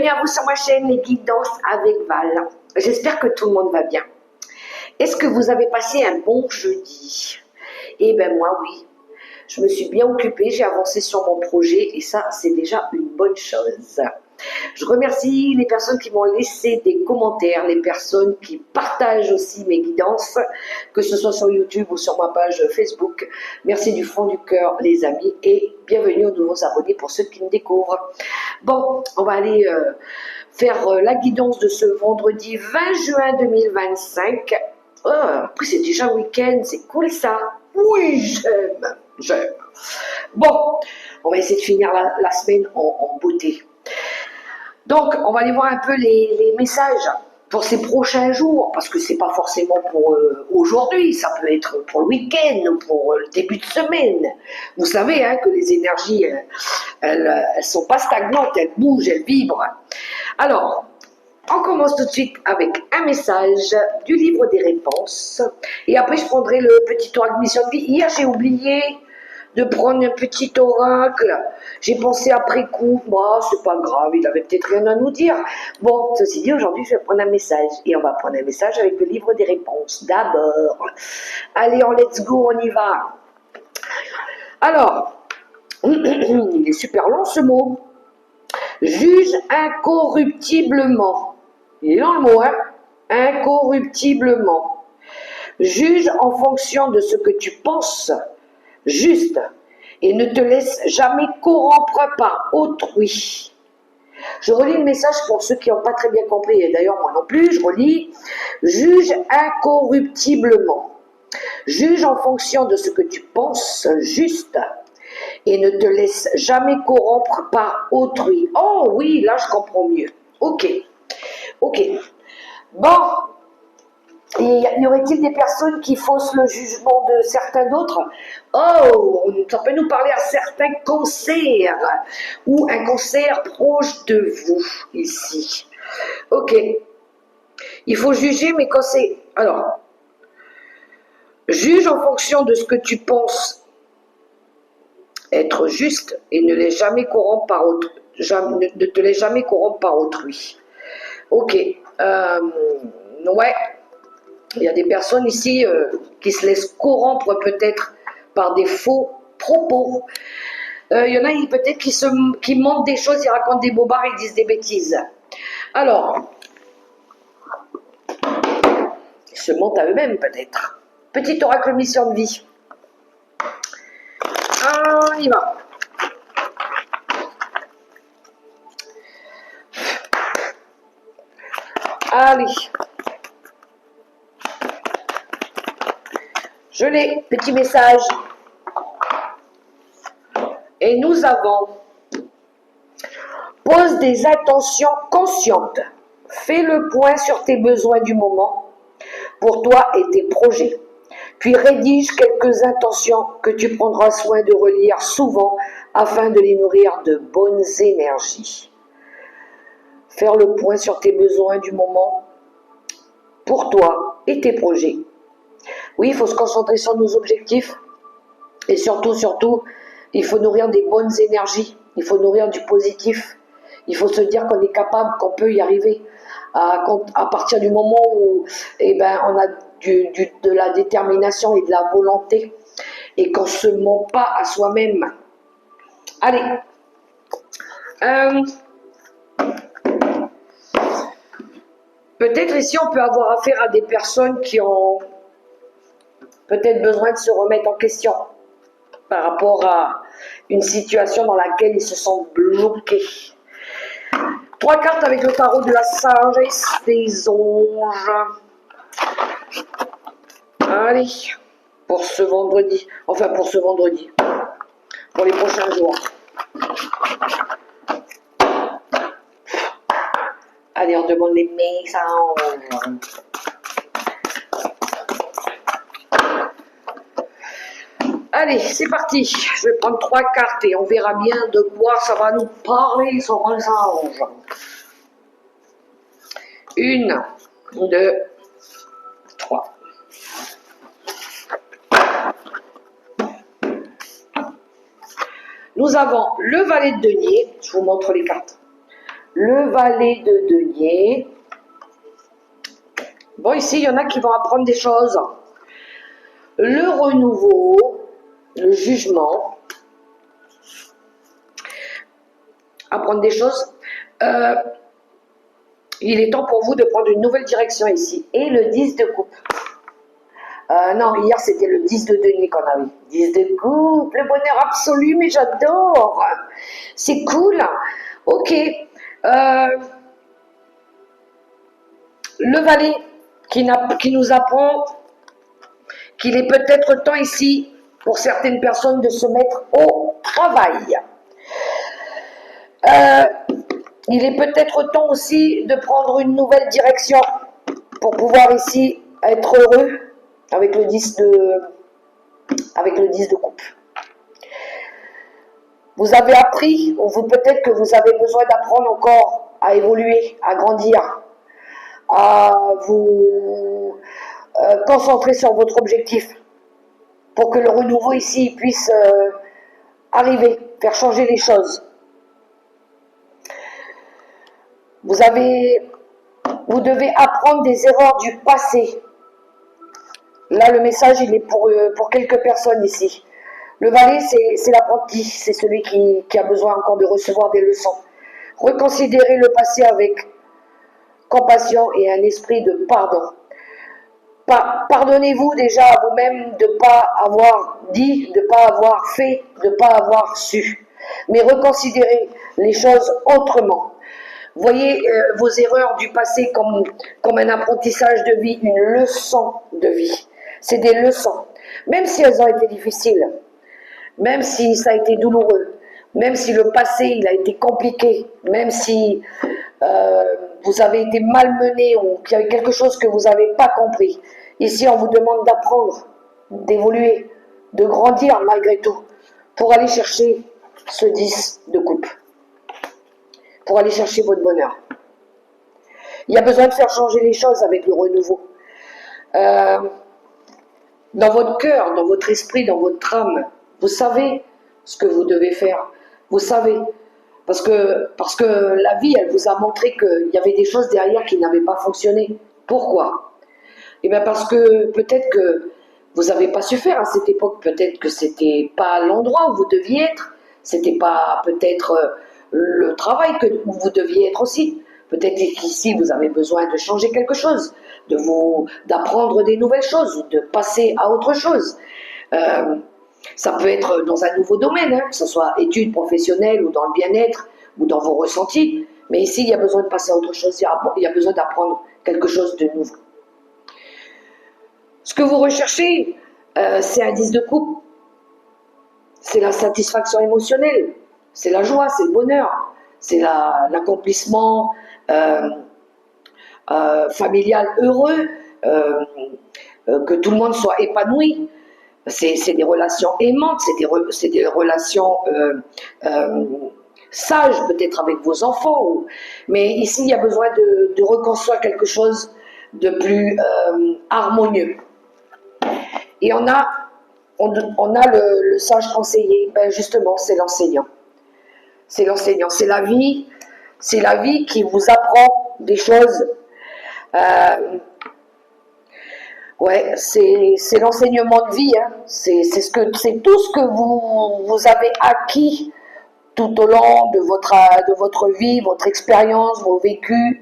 Bienvenue à vous sur ma chaîne Les Guidances avec Val. J'espère que tout le monde va bien. Est-ce que vous avez passé un bon jeudi? Eh bien moi oui, je me suis bien occupée, j'ai avancé sur mon projet et ça c'est déjà une bonne chose. Je remercie les personnes qui m'ont laissé des commentaires, les personnes qui partagent aussi mes guidances, que ce soit sur YouTube ou sur ma page Facebook. Merci du fond du cœur les amis et bienvenue aux nouveaux abonnés pour ceux qui me découvrent. Bon, on va aller faire la guidance de ce vendredi 20 juin 2025. Oh, après c'est déjà week-end, c'est cool ça. Oui, j'aime. Bon, on va essayer de finir la semaine en beauté. Donc, on va aller voir un peu les messages pour ces prochains jours, parce que c'est pas forcément pour aujourd'hui, ça peut être pour le week-end ou pour le début de semaine. Vous savez hein, que les énergies, elles sont pas stagnantes, elles bougent, elles vibrent. Alors, on commence tout de suite avec un message du livre des réponses, et après je prendrai le petit oracle mission de vie. Hier, j'ai oublié de prendre un petit oracle. J'ai pensé après coup, bah, c'est pas grave, il avait peut-être rien à nous dire. Bon, ceci dit, aujourd'hui, je vais prendre un message. Et on va prendre un message avec le livre des réponses. D'abord. Allez, en let's go, on y va. Alors, il est super long ce mot. Juge incorruptiblement. Il est long le mot, hein? Incorruptiblement. Juge en fonction de ce que tu penses juste et ne te laisse jamais corrompre par autrui. Je relis le message pour ceux qui n'ont pas très bien compris, et d'ailleurs moi non plus, je relis. Juge incorruptiblement. Juge en fonction de ce que tu penses juste et ne te laisse jamais corrompre par autrui. Oh oui, là je comprends mieux. Ok. Bon. Y aurait-il des personnes qui faussent le jugement de certains d'autres? Oh, ça peut nous parler à certains cancers ou un cancer proche de vous ici. Ok. Il faut juger, mais quand c'est... Alors, juge en fonction de ce que tu penses être juste et ne laisse jamais corrompre par autrui. Ne te laisse jamais corrompre par autrui. Ok. Ouais. Il y a des personnes ici qui se laissent corrompre peut-être par des faux propos. Il y en a peut-être qui mentent des choses, ils racontent des bobards, ils disent des bêtises. Alors, ils se mentent à eux-mêmes peut-être. Petit oracle mission de vie. On y va. Allez. Je l'ai, petit message. Et nous avons, pose des intentions conscientes. Fais le point sur tes besoins du moment, pour toi et tes projets. Puis rédige quelques intentions que tu prendras soin de relire souvent afin de les nourrir de bonnes énergies. Faire le point sur tes besoins du moment, pour toi et tes projets. Oui, il faut se concentrer sur nos objectifs et surtout, il faut nourrir des bonnes énergies, il faut nourrir du positif, il faut se dire qu'on est capable, qu'on peut y arriver à partir du moment où on a de la détermination et de la volonté et qu'on ne se ment pas à soi-même. Allez, peut-être ici on peut avoir affaire à des personnes qui ont peut-être besoin de se remettre en question par rapport à une situation dans laquelle ils se sentent bloqués. 3 cartes avec le tarot de la sagesse des anges. Allez, pour ce vendredi, pour les prochains jours. Allez, on demande les messages. Allez, c'est parti. Je vais prendre 3 cartes et on verra bien de quoi ça va nous parler sur les anges. 1, 2, 3. Nous avons le valet de denier. Je vous montre les cartes. le valet de denier. Bon, ici, il y en a qui vont apprendre des choses. Le renouveau, le jugement. Apprendre des choses. Il est temps pour vous de prendre une nouvelle direction ici. Et le 10 de coupe. Non, hier c'était le 10 de denier qu'on avait. 10 de coupe, le bonheur absolu, mais j'adore. C'est cool. Ok. Le valet qui nous apprend qu'il est peut-être temps ici pour certaines personnes de se mettre au travail. Il est peut-être temps aussi de prendre une nouvelle direction pour pouvoir ici être heureux avec le 10 de coupe. Vous avez appris, ou peut-être que vous avez besoin d'apprendre encore à évoluer, à grandir, à vous concentrer sur votre objectif pour que le renouveau ici puisse arriver, faire changer les choses. Vous devez apprendre des erreurs du passé. Là, le message, il est pour quelques personnes ici. Le valet, c'est l'apprenti, c'est celui qui a besoin encore de recevoir des leçons. Reconsidérez le passé avec compassion et un esprit de pardon. Pardonnez-vous déjà à vous-même de ne pas avoir dit, de ne pas avoir fait, de ne pas avoir su. Mais reconsidérez les choses autrement. Voyez vos erreurs du passé comme un apprentissage de vie, une leçon de vie. C'est des leçons, même si elles ont été difficiles, même si ça a été douloureux, même si le passé il a été compliqué, même si vous avez été malmené ou qu'il y avait quelque chose que vous n'avez pas compris. Ici, on vous demande d'apprendre, d'évoluer, de grandir malgré tout, pour aller chercher ce 10 de coupe, pour aller chercher votre bonheur. Il y a besoin de faire changer les choses avec le renouveau. Dans votre cœur, dans votre esprit, dans votre âme, vous savez ce que vous devez faire. Vous savez. Parce que la vie, elle vous a montré qu'il y avait des choses derrière qui n'avaient pas fonctionné. Pourquoi? Eh bien parce que peut-être que vous n'avez pas su faire à cette époque. Peut-être que c'était pas l'endroit où vous deviez être. C'était pas peut-être le travail où vous deviez être aussi. Peut-être qu'ici, vous avez besoin de changer quelque chose, d'apprendre des nouvelles choses, de passer à autre chose. Ça peut être dans un nouveau domaine, que ce soit études professionnelles ou dans le bien-être ou dans vos ressentis. Mais ici, il y a besoin de passer à autre chose, il y a besoin d'apprendre quelque chose de nouveau. Ce que vous recherchez, c'est un 10 de coupe. C'est la satisfaction émotionnelle, c'est la joie, c'est le bonheur, c'est l'accomplissement familial heureux, que tout le monde soit épanoui. C'est des relations aimantes, c'est des relations sages peut-être avec vos enfants. Mais ici, il y a besoin de reconstruire quelque chose de plus harmonieux. Et on a le sage conseiller, ben justement, c'est l'enseignant. C'est l'enseignant, c'est la vie qui vous apprend des choses. Ouais, c'est l'enseignement de vie, hein. C'est tout ce que vous avez acquis tout au long de votre vie, votre expérience, vos vécus,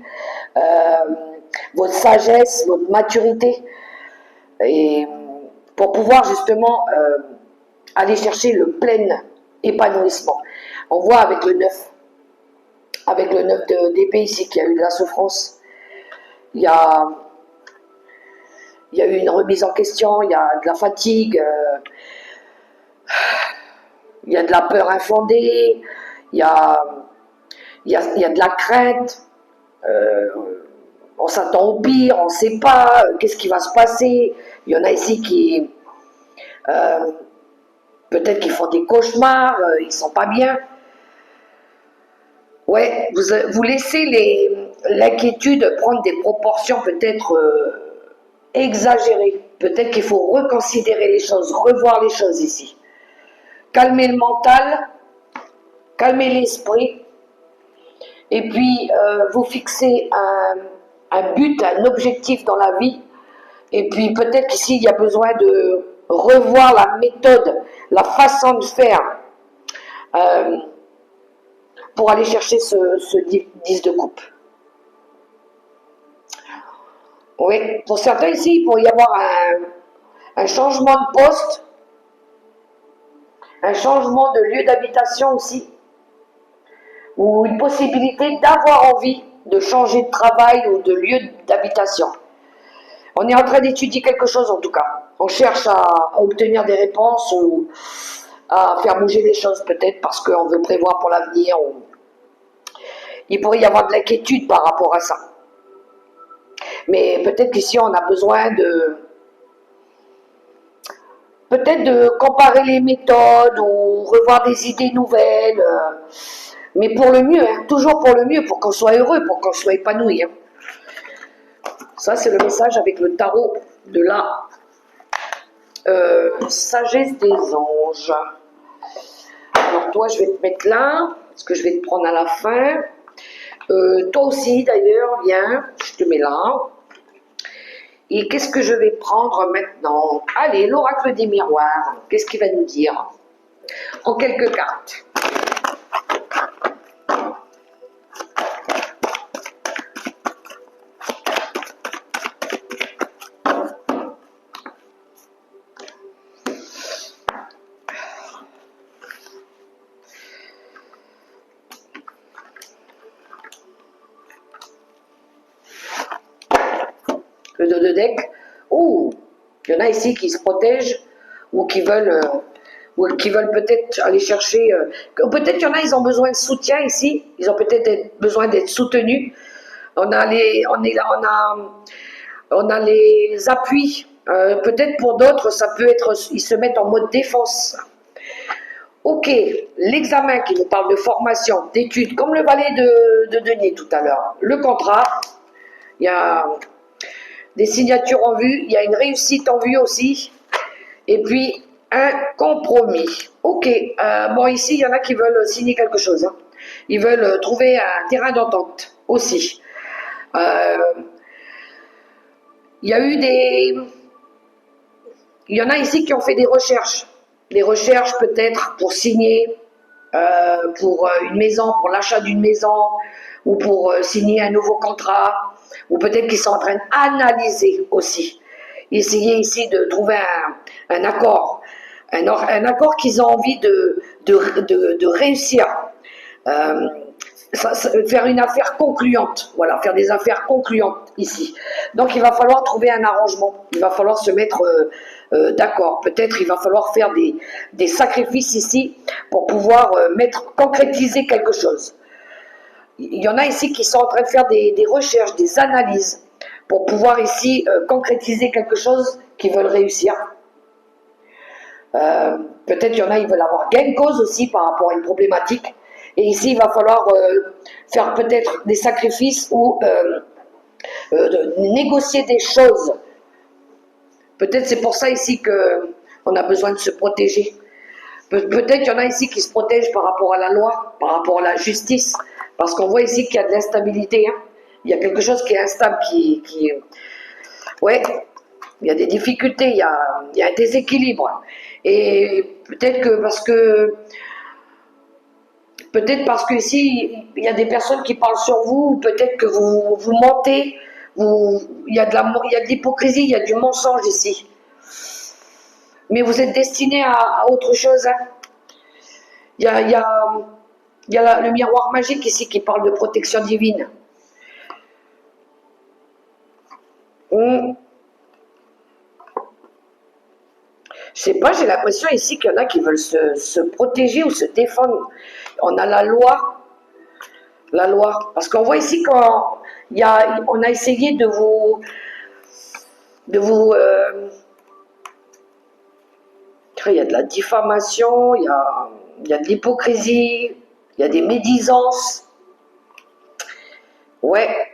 votre sagesse, votre maturité, et pour pouvoir justement aller chercher le plein épanouissement. On voit avec le 9 d'épée ici qu'il y a eu de la souffrance, il y a eu une remise en question, il y a de la fatigue, il y a de la peur infondée, il y a de la crainte, on s'attend au pire, on ne sait pas qu'est-ce qui va se passer. Il y en a ici qui peut-être qu'ils font des cauchemars, ils ne sont pas bien. Ouais, vous laissez l'inquiétude prendre des proportions peut-être exagérées. Peut-être qu'il faut reconsidérer les choses, revoir les choses ici. Calmer le mental, calmer l'esprit et puis vous fixez un but, un objectif dans la vie, et puis peut-être qu'ici il y a besoin de revoir la méthode, la façon de faire pour aller chercher ce 10 de coupe. Oui, pour certains ici, il pourrait y avoir un changement de poste, un changement de lieu d'habitation aussi, ou une possibilité d'avoir envie de changer de travail ou de lieu d'habitation. On est en train d'étudier quelque chose en tout cas. On cherche à obtenir des réponses ou à faire bouger les choses peut-être parce qu'on veut prévoir pour l'avenir. Il pourrait y avoir de l'inquiétude par rapport à ça. Mais peut-être qu'ici on a besoin peut-être de comparer les méthodes ou revoir des idées nouvelles. Mais pour le mieux, hein, toujours pour le mieux, pour qu'on soit heureux, pour qu'on soit épanoui. Hein. Ça, c'est le message avec le tarot de la sagesse des anges. Alors toi, je vais te mettre là, parce que je vais te prendre à la fin. Toi aussi, d'ailleurs, viens, je te mets là. Et qu'est-ce que je vais prendre maintenant? Allez, l'oracle des miroirs. Qu'est-ce qu'il va nous dire? En quelques cartes. Le dos de deck. Oh, il y en a ici qui se protègent ou qui veulent peut-être aller chercher. Peut-être qu'il y en a, ils ont besoin de soutien ici. Ils ont peut-être besoin d'être soutenus. On a les appuis. Peut-être pour d'autres, ça peut être, ils se mettent en mode défense. Ok, l'examen qui nous parle de formation, d'études, comme le valet de denier tout à l'heure. Le contrat, il y a des signatures en vue, il y a une réussite en vue aussi, et puis un compromis. Ok, bon ici il y en a qui veulent signer quelque chose, hein. Ils veulent trouver un terrain d'entente aussi. Il y a eu il y en a ici qui ont fait des recherches peut-être pour signer pour une maison, pour l'achat d'une maison, ou pour signer un nouveau contrat, ou peut-être qu'ils sont en train d'analyser aussi. Essayer ici de trouver un accord, un accord qu'ils ont envie de réussir. Faire une affaire concluante, voilà, faire des affaires concluantes ici. Donc il va falloir trouver un arrangement, il va falloir se mettre d'accord. Peut-être il va falloir faire des sacrifices ici pour pouvoir concrétiser quelque chose. Il y en a ici qui sont en train de faire des recherches, des analyses pour pouvoir ici concrétiser quelque chose qu'ils veulent réussir. Peut-être il y en a, ils veulent avoir gain de cause aussi par rapport à une problématique. Et ici, il va falloir faire peut-être des sacrifices ou négocier des choses. Peut-être c'est pour ça ici qu'on a besoin de se protéger. Peut-être qu'il y en a ici qui se protègent par rapport à la loi, par rapport à la justice. Parce qu'on voit ici qu'il y a de l'instabilité. Hein. Il y a quelque chose qui est instable, ouais, il y a des difficultés, il y a un déséquilibre. Et peut-être que parce que ici, il y a des personnes qui parlent sur vous, ou peut-être que vous mentez, il y a de l'hypocrisie, il y a du mensonge ici. Mais vous êtes destiné à autre chose. Hein. Il y a le miroir magique ici qui parle de protection divine. Je sais pas, j'ai l'impression ici qu'il y en a qui veulent se protéger ou se défendre. On a la loi. Parce qu'on voit ici qu'on a essayé de vous il y a de la diffamation, il y a de l'hypocrisie, il y a des médisances. Ouais.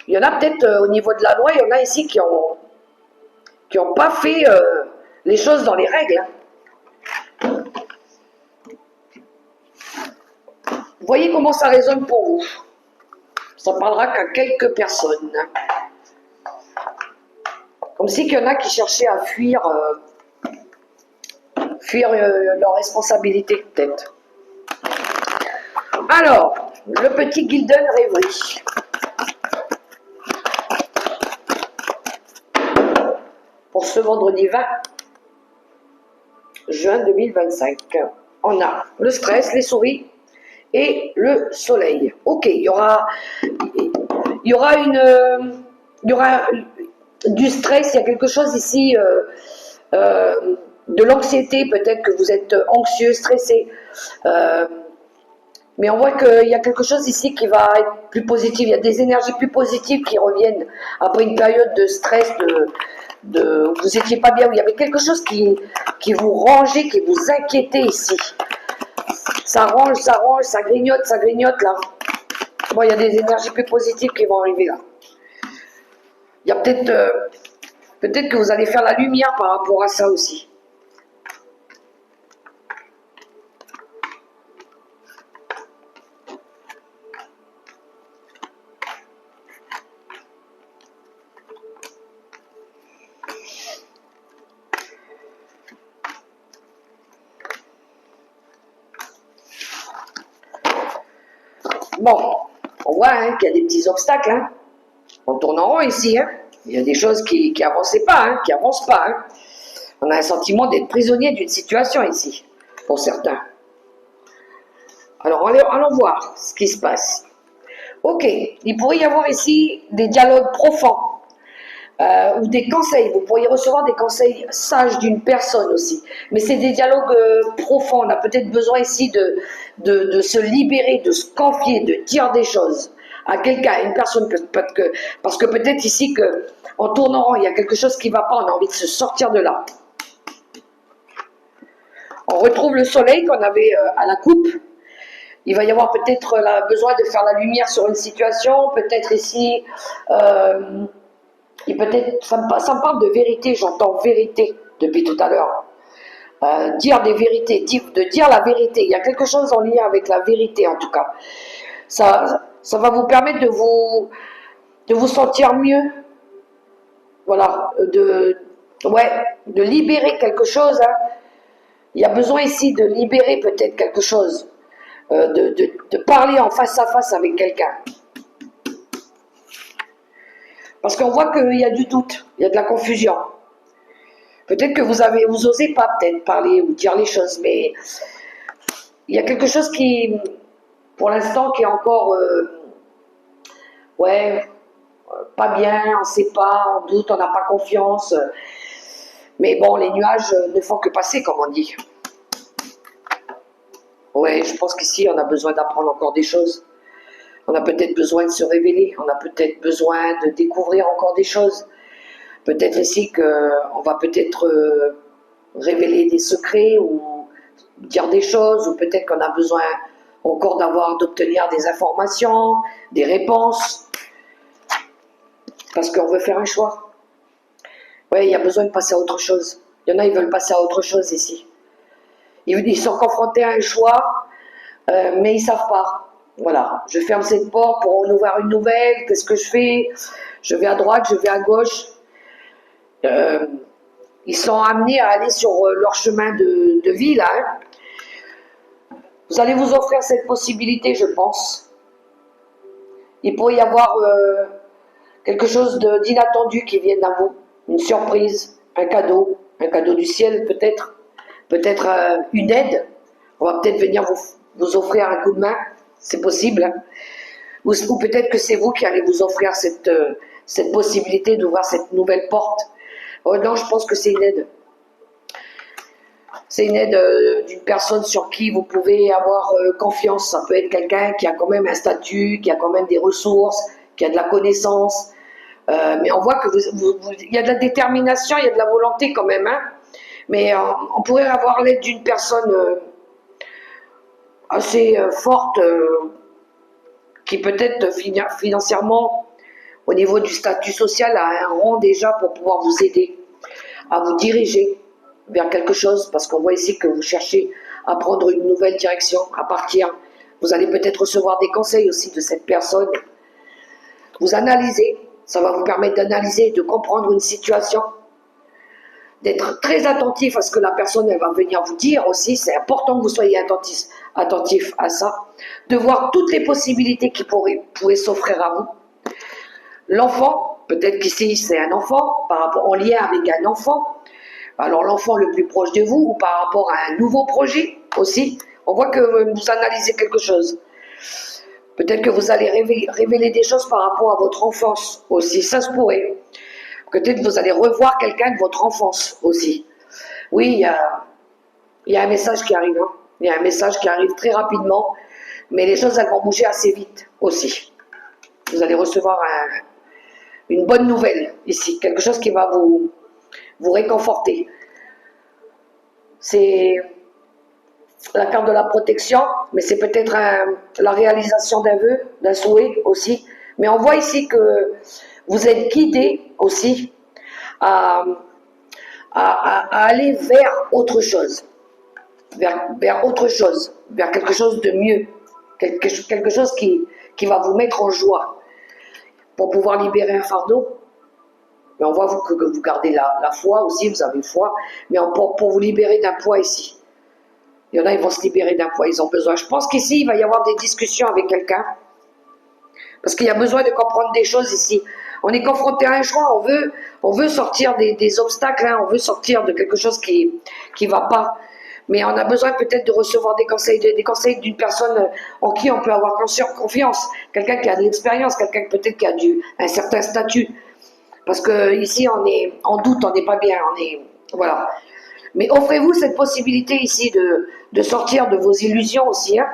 Il y en a peut-être au niveau de la loi, il y en a ici qui ont pas fait les choses dans les règles. Hein. Voyez comment ça résonne pour vous. Ça parlera qu'à quelques personnes. Comme si qu'il y en a qui cherchaient à fuir leurs responsabilités, peut-être. Alors, le petit Gilden Rêverie. Pour ce vendredi 20 juin 2025. On a le stress, les souris et le soleil. Ok, il y aura du stress, il y a quelque chose ici, de l'anxiété, peut-être que vous êtes anxieux, stressé. Mais on voit qu'il y a quelque chose ici qui va être plus positif. Il y a des énergies plus positives qui reviennent après une période de stress, où vous n'étiez pas bien, où il y avait quelque chose qui vous rangeait, qui vous inquiétait ici. Ça range, ça grignote là. Bon, il y a des énergies plus positives qui vont arriver là. Il y a peut-être que vous allez faire la lumière par rapport à ça aussi. Bon, on voit qu'il y a des petits obstacles. Hein. On tourne en rond ici. Hein. Il y a des choses qui n'avancent pas. Hein, qui avancent pas. Hein. On a un sentiment d'être prisonnier d'une situation ici, pour certains. Alors, allons voir ce qui se passe. Ok, il pourrait y avoir ici des dialogues profonds ou des conseils. Vous pourriez recevoir des conseils sages d'une personne aussi. Mais c'est des dialogues profonds. On a peut-être besoin ici de se libérer, de se confier, de dire des choses à quelqu'un, à une personne. Parce que peut-être ici, en tournant rond, il y a quelque chose qui ne va pas. On a envie de se sortir de là. On retrouve le soleil qu'on avait à la coupe. Il va y avoir peut-être besoin de faire la lumière sur une situation, peut-être ici, et peut-être, ça me parle de vérité, j'entends vérité depuis tout à l'heure. Dire des vérités, de dire la vérité. Il y a quelque chose en lien avec la vérité en tout cas. Ça va vous permettre de vous sentir mieux. Voilà, de libérer quelque chose. Hein. Il y a besoin ici de libérer peut-être quelque chose. De parler en face à face avec quelqu'un. Parce qu'on voit qu'il y a du doute, il y a de la confusion. Peut-être que vous osez pas peut-être parler ou dire les choses, mais il y a quelque chose qui, pour l'instant, qui est encore, pas bien, on ne sait pas, on doute, on n'a pas confiance. Mais bon, les nuages ne font que passer, comme on dit. Ouais, je pense qu'ici, on a besoin d'apprendre encore des choses. On a peut-être besoin de se révéler. On a peut-être besoin de découvrir encore des choses. Peut-être ici qu'on va peut-être révéler des secrets ou dire des choses. Ou peut-être qu'on a besoin encore d'obtenir des informations, des réponses. Parce qu'on veut faire un choix. Oui, il y a besoin de passer à autre chose. Il y en a, ils veulent passer à autre chose ici. Ils sont confrontés à un choix, mais ils ne savent pas. Voilà, je ferme cette porte pour en ouvrir une nouvelle. Qu'est-ce que je fais? Je vais à droite, je vais à gauche. Ils sont amenés à aller sur leur chemin de vie, là. Hein. Vous allez vous offrir cette possibilité, je pense. Il pourrait y avoir quelque chose d'inattendu qui vienne à vous. Une surprise, un cadeau du ciel peut-être. Peut-être une aide. On va peut-être venir vous offrir un coup de main. C'est possible. Hein. Ou peut-être que c'est vous qui allez vous offrir cette possibilité d'ouvrir cette nouvelle porte. Oh non, je pense que c'est une aide. C'est une aide d'une personne sur qui vous pouvez avoir confiance. Ça peut être quelqu'un qui a quand même un statut, qui a quand même des ressources, qui a de la connaissance. Mais on voit il y a de la détermination, il y a de la volonté quand même. Hein. Mais on pourrait avoir l'aide d'une personne assez forte qui peut-être financièrement, au niveau du statut social, a un rang déjà pour pouvoir vous aider à vous diriger vers quelque chose, parce qu'on voit ici que vous cherchez à prendre une nouvelle direction, à partir Vous allez peut-être recevoir des conseils aussi de cette personne. Vous analysez, ça va vous permettre d'analyser, de comprendre une situation, d'être très attentif à ce que la personne elle va venir vous dire aussi. C'est important que vous soyez attentif à ça, de voir toutes les possibilités qui pourraient s'offrir à vous. L'enfant, peut-être qu'ici c'est un enfant, par rapport en lien avec un enfant, alors l'enfant le plus proche de vous, ou par rapport à un nouveau projet aussi. On voit que vous analysez quelque chose. Peut-être que vous allez révéler des choses par rapport à votre enfance aussi, ça se pourrait. Peut-être que vous allez revoir quelqu'un de votre enfance aussi. Oui, il y a un message qui arrive. Hein. Il y a un message qui arrive très rapidement, mais les choses elles vont bouger assez vite aussi. Vous allez recevoir une bonne nouvelle ici, quelque chose qui va vous réconforter. C'est la carte de la protection, mais c'est peut-être la réalisation d'un vœu, d'un souhait aussi. Mais on voit ici que vous êtes guidé aussi à aller vers autre chose, vers autre chose, vers quelque chose de mieux, quelque chose qui va vous mettre en joie pour pouvoir libérer un fardeau. Mais on voit que vous gardez la foi aussi, vous avez foi, mais pour vous libérer d'un poids ici. Il y en a, ils vont se libérer d'un poids, ils ont besoin. Je pense qu'ici, il va y avoir des discussions avec quelqu'un, parce qu'il y a besoin de comprendre des choses ici. On est confronté à un choix, on veut sortir des obstacles, hein, on veut sortir de quelque chose qui va pas. Mais on a besoin peut-être de recevoir des conseils d'une personne en qui on peut avoir confiance, quelqu'un qui a de l'expérience, quelqu'un peut-être qui a un certain statut. Parce que ici, on est en doute, on n'est pas bien, voilà. Mais offrez-vous cette possibilité ici de sortir de vos illusions aussi, hein,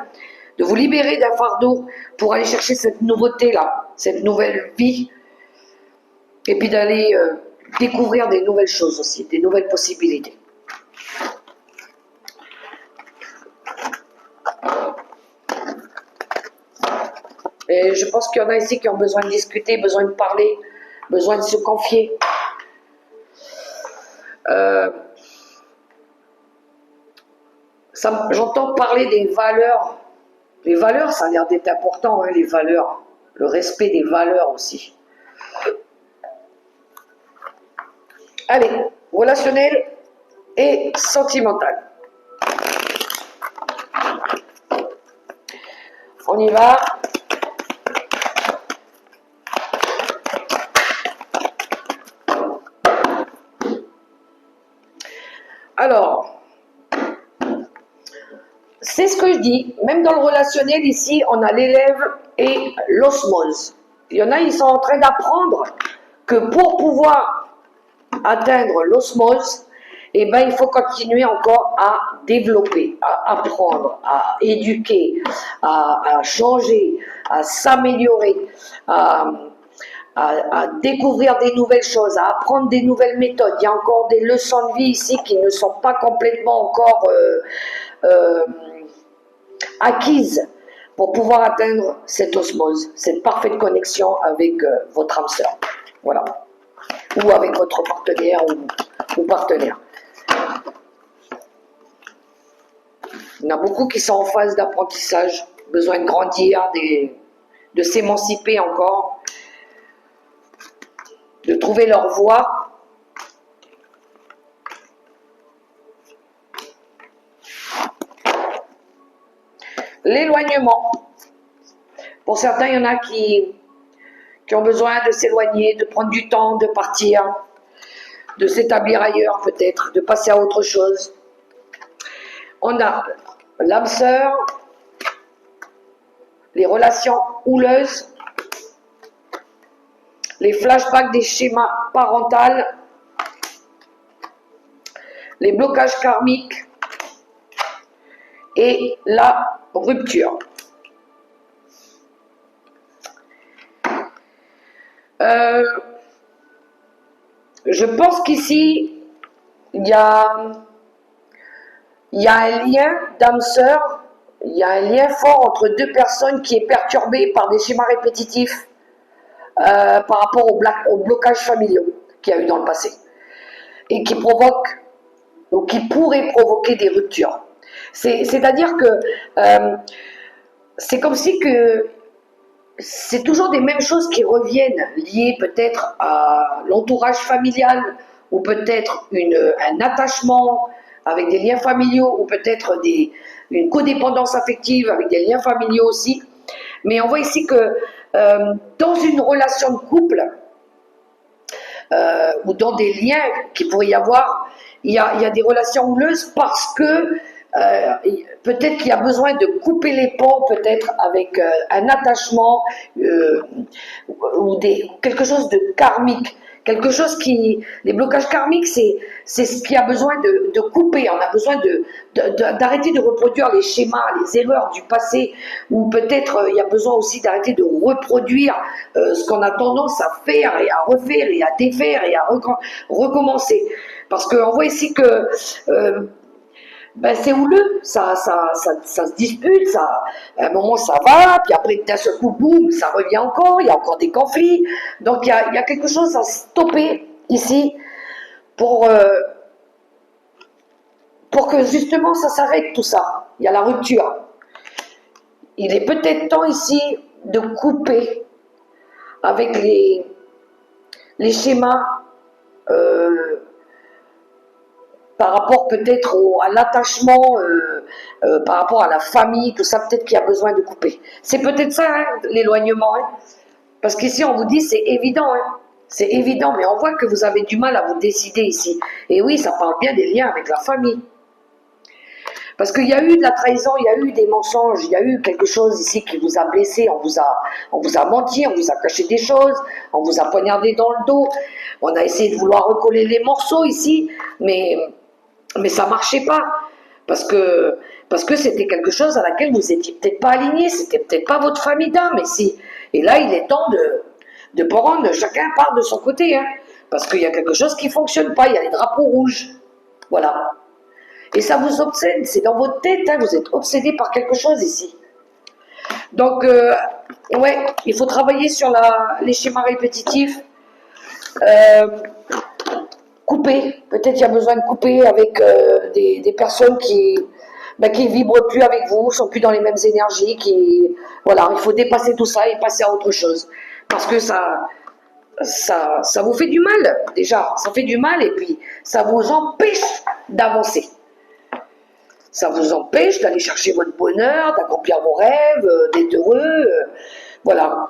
de vous libérer d'un fardeau pour aller chercher cette nouveauté-là, cette nouvelle vie, et puis d'aller découvrir des nouvelles choses aussi, des nouvelles possibilités. Et je pense qu'il y en a ici qui ont besoin de discuter, besoin de parler, besoin de se confier. J'entends parler des valeurs. Les valeurs, ça a l'air d'être important, hein, les valeurs. Le respect des valeurs aussi. Allez, relationnel et sentimental. On y va. Alors, c'est ce que je dis, même dans le relationnel ici, on a l'élève et l'osmose. Il y en a, ils sont en train d'apprendre que pour pouvoir atteindre l'osmose, eh ben, il faut continuer encore à développer, à apprendre, à éduquer, à changer, à s'améliorer, à découvrir des nouvelles choses, à apprendre des nouvelles méthodes. Il y a encore des leçons de vie ici qui ne sont pas complètement encore acquises pour pouvoir atteindre cette osmose, cette parfaite connexion avec votre âme sœur. Voilà. Ou avec votre partenaire ou partenaire. Il y en a beaucoup qui sont en phase d'apprentissage, besoin de grandir, de s'émanciper encore, de trouver leur voie. L'éloignement. Pour certains, il y en a qui ont besoin de s'éloigner, de prendre du temps, de partir, de s'établir ailleurs peut-être, de passer à autre chose. On a l'âme sœur, les relations houleuses, les flashbacks des schémas parentaux, les blocages karmiques et la rupture. Je pense qu'ici, il y a un lien d'âme sœur, il y a un lien fort entre deux personnes qui est perturbé par des schémas répétitifs par rapport aux blocages familiaux qu'il y a eu dans le passé et qui provoque ou qui pourrait provoquer des ruptures. C'est-à-dire que c'est comme si que c'est toujours des mêmes choses qui reviennent, liées peut-être à l'entourage familial, ou peut-être un attachement avec des liens familiaux, ou peut-être une codépendance affective avec des liens familiaux aussi. Mais on voit ici que dans une relation de couple, ou dans des liens qu'il pourrait y avoir, il y a des relations houleuses parce que peut-être qu'il y a besoin de couper les ponts, peut-être avec un attachement ou quelque chose de karmique. Quelque chose qui... Les blocages karmiques, c'est ce qui a besoin de couper. On a besoin d'arrêter de reproduire les schémas, les erreurs du passé, ou peut-être il y a besoin aussi d'arrêter de reproduire ce qu'on a tendance à faire et à refaire et à défaire et à recommencer. Parce qu'on voit ici que ben c'est houleux, ça se dispute, à un moment ça va, puis après d'un seul coup, boum, ça revient encore, il y a encore des conflits. Donc il y a quelque chose à stopper ici pour que justement ça s'arrête tout ça. Il y a la rupture. Il est peut-être temps ici de couper avec les schémas par rapport peut-être à l'attachement, par rapport à la famille, tout ça, peut-être qu'il y a besoin de couper. C'est peut-être ça, hein, l'éloignement. Hein. Parce qu'ici, on vous dit, c'est évident. Hein. C'est évident, mais on voit que vous avez du mal à vous décider ici. Et oui, ça parle bien des liens avec la famille. Parce qu'il y a eu de la trahison, il y a eu des mensonges, il y a eu quelque chose ici qui vous a blessé, on vous a menti, on vous a caché des choses, on vous a poignardé dans le dos, on a essayé de vouloir recoller les morceaux ici, mais ça marchait pas. Parce que c'était quelque chose à laquelle vous étiez peut-être pas aligné, c'était peut-être pas votre famille d'âme ici. Et là, il est temps de prendre, chacun part de son côté, hein, parce qu'il y a quelque chose qui fonctionne pas, il y a les drapeaux rouges. Voilà. Et ça vous obsède, c'est dans votre tête, hein, vous êtes obsédé par quelque chose ici. Donc, ouais, il faut travailler sur les schémas répétitifs. Couper, peut-être il y a besoin de couper avec des personnes qui vibrent plus avec vous, sont plus dans les mêmes énergies, voilà, il faut dépasser tout ça et passer à autre chose. Parce que ça vous fait du mal, déjà, ça fait du mal et puis ça vous empêche d'avancer. Ça vous empêche d'aller chercher votre bonheur, d'accomplir vos rêves, d'être heureux, voilà.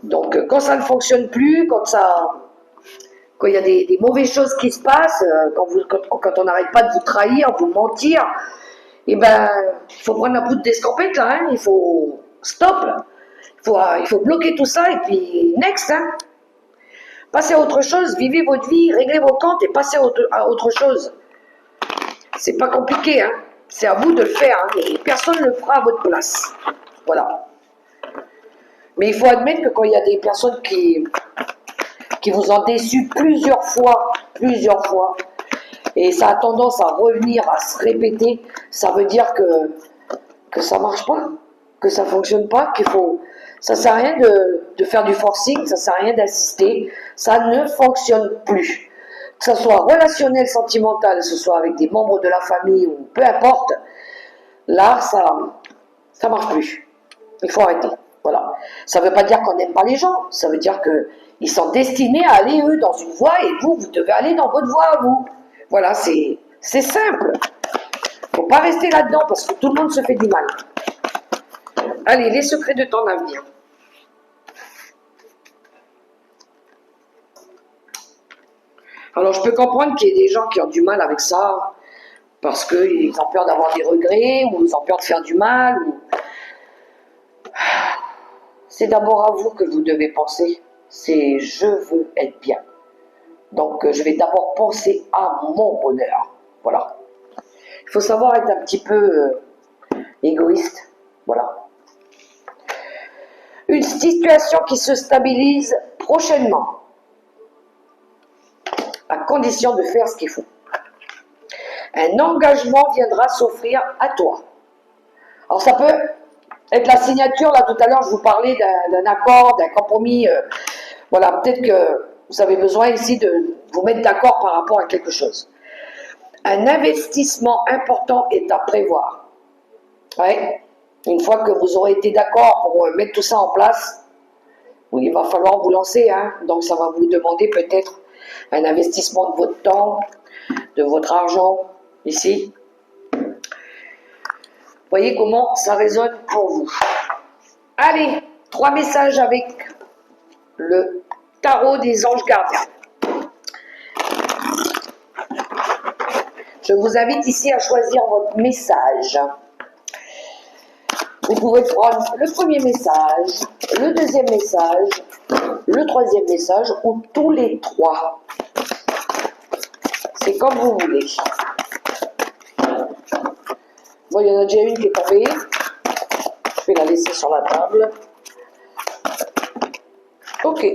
Donc quand ça ne fonctionne plus, quand il y a des mauvaises choses qui se passent, quand on n'arrête pas de vous trahir, vous mentir, eh ben, il faut prendre un bout d'escampette là, hein, il faut stop, il faut bloquer tout ça et puis next, hein. Passez à autre chose, vivez votre vie, réglez vos comptes et passez à autre chose. C'est pas compliqué, hein. C'est à vous de le faire, hein, et personne ne le fera à votre place. Voilà. Mais il faut admettre que quand il y a des personnes qui vous ont déçu plusieurs fois, et ça a tendance à revenir, à se répéter, ça veut dire que ça marche pas, que ça fonctionne pas, ça sert à rien de faire du forcing, ça sert à rien d'insister, ça ne fonctionne plus. Que ce soit relationnel, sentimental, que ce soit avec des membres de la famille ou peu importe, là, ça marche plus. Il faut arrêter. Voilà. Ça ne veut pas dire qu'on n'aime pas les gens, ça veut dire qu'ils sont destinés à aller, eux, dans une voie et vous devez aller dans votre voie à vous. Voilà, c'est simple. Il ne faut pas rester là-dedans parce que tout le monde se fait du mal. Allez, les secrets de ton avenir. Alors, je peux comprendre qu'il y ait des gens qui ont du mal avec ça, parce qu'ils ont peur d'avoir des regrets, ou ils ont peur de faire du mal. C'est d'abord à vous que vous devez penser. C'est « je veux être bien ». Donc, je vais d'abord penser à mon bonheur. Voilà. Il faut savoir être un petit peu égoïste. Voilà. Une situation qui se stabilise prochainement, à condition de faire ce qu'il faut. Un engagement viendra s'offrir à toi. Alors ça peut être la signature, là tout à l'heure je vous parlais d'un accord, d'un compromis, voilà, peut-être que vous avez besoin ici de vous mettre d'accord par rapport à quelque chose. Un investissement important est à prévoir. Ouais. Une fois que vous aurez été d'accord pour mettre tout ça en place, oui, il va falloir vous lancer, hein. Donc ça va vous demander peut-être un investissement de votre temps, de votre argent, ici. Voyez comment ça résonne pour vous. Allez, 3 messages avec le tarot des anges gardiens. Je vous invite ici à choisir votre message. Vous pouvez prendre le premier message, le deuxième message, le troisième message ou tous les 3. C'est comme vous voulez. Bon, il y en a déjà une qui est tombée. Je vais la laisser sur la table. Ok.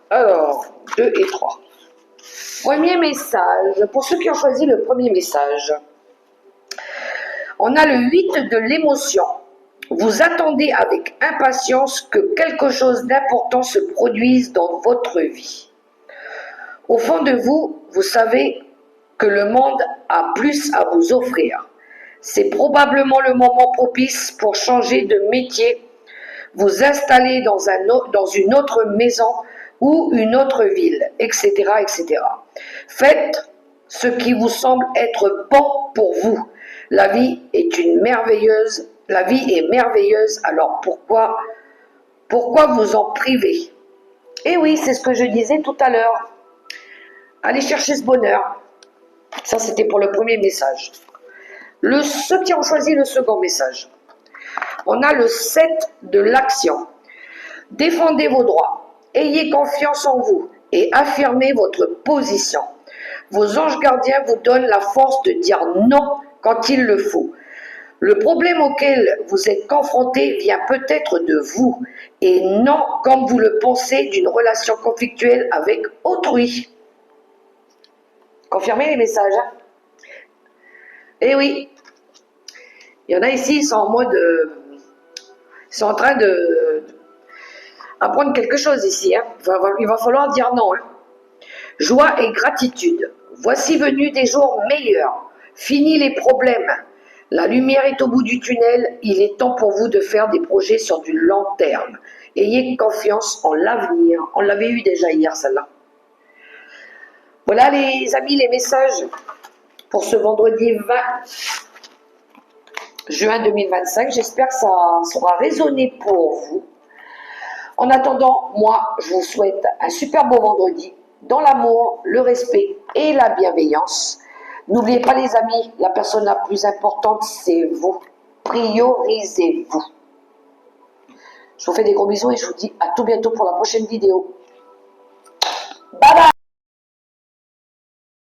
Alors, 2 et 3. Premier message. Pour ceux qui ont choisi le premier message. On a le 8 de l'émotion. Vous attendez avec impatience que quelque chose d'important se produise dans votre vie. Au fond de vous, vous savez que le monde a plus à vous offrir. C'est probablement le moment propice pour changer de métier, vous installer dans une autre maison ou une autre ville, etc., etc. Faites ce qui vous semble être bon pour vous. La vie est merveilleuse, alors pourquoi vous en priver? Eh oui, c'est ce que je disais tout à l'heure. Allez chercher ce bonheur. Ça, c'était pour le premier message. Ceux qui ont choisi le second message. On a le 7 de l'action. Défendez vos droits. Ayez confiance en vous et affirmez votre position. Vos anges gardiens vous donnent la force de dire non quand il le faut. Le problème auquel vous êtes confronté vient peut-être de vous et non, comme vous le pensez, d'une relation conflictuelle avec autrui. Confirmez les messages. Hein? Eh oui, il y en a ici, ils sont en mode... ils sont en train de apprendre quelque chose ici. Hein. Il va falloir dire non. Hein. Joie et gratitude. Voici venus des jours meilleurs. Fini les problèmes. La lumière est au bout du tunnel. Il est temps pour vous de faire des projets sur du long terme. Ayez confiance en l'avenir. On l'avait eu déjà hier, celle-là. Voilà les amis, les messages pour ce vendredi 20 juin 2025. J'espère que ça sera résonné pour vous. En attendant, moi, je vous souhaite un super beau vendredi dans l'amour, le respect et la bienveillance. N'oubliez pas les amis, la personne la plus importante, c'est vous. Priorisez-vous. Je vous fais des gros bisous et je vous dis à tout bientôt pour la prochaine vidéo. Bye bye!